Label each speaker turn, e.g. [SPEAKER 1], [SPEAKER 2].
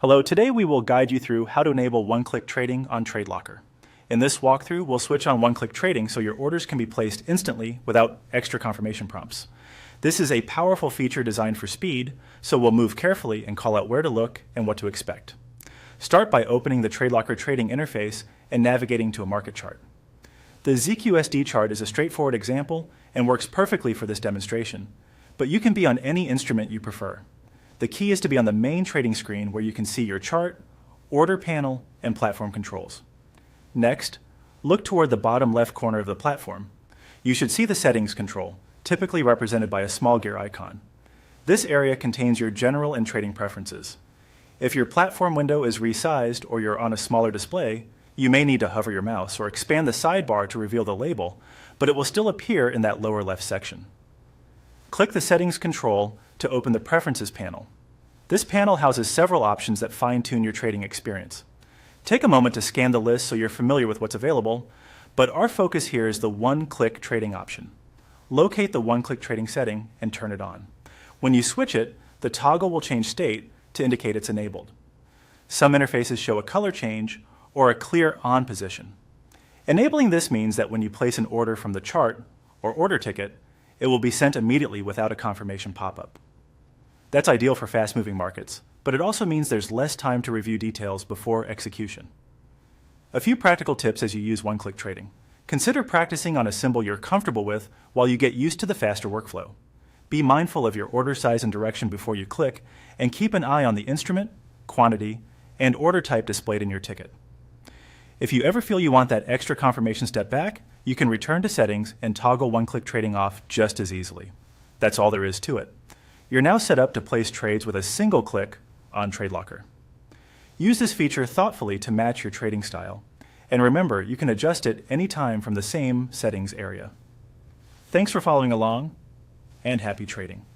[SPEAKER 1] Hello, today we will guide you through how to enable one-click trading on Tradelocker. In this walkthrough, we'll switch on one-click trading so your orders can be placed instantly without extra confirmation prompts. This is a powerful feature designed for speed, so we'll move carefully and call out where to look and what to expect. Start by opening the Tradelocker trading interface and navigating to a market chart. The ZQSD chart is a straightforward example and works perfectly for this demonstration, but you can be on any instrument you prefer. The key is to be on the main trading screen where you can see your chart, order panel, and platform controls. Next, look toward the bottom left corner of the platform. You should see the settings control, typically represented by a small gear icon. This area contains your general and trading preferences. If your platform window is resized or you're on a smaller display, you may need to hover your mouse or expand the sidebar to reveal the label, but it will still appear in that lower left section. Click the Settings control to open the Preferences panel. This panel houses several options that fine-tune your trading experience. Take a moment to scan the list so you're familiar with what's available, but our focus here is the one-click trading option. Locate the one-click trading setting and turn it on. When you switch it, the toggle will change state to indicate it's enabled. Some interfaces show a color change or a clear on position. Enabling this means that when you place an order from the chart or order ticket, it will be sent immediately without a confirmation pop-up. That's ideal for fast-moving markets, but it also means there's less time to review details before execution. A few practical tips as you use one-click trading. Consider practicing on a symbol you're comfortable with while you get used to the faster workflow. Be mindful of your order size and direction before you click, and keep an eye on the instrument, quantity, and order type displayed in your ticket. If you ever feel you want that extra confirmation step back, you can return to settings and toggle one-click trading off just as easily. That's all there is to it. You're now set up to place trades with a single click on Tradelocker. Use this feature thoughtfully to match your trading style. And remember, you can adjust it anytime from the same settings area. Thanks for following along, and happy trading.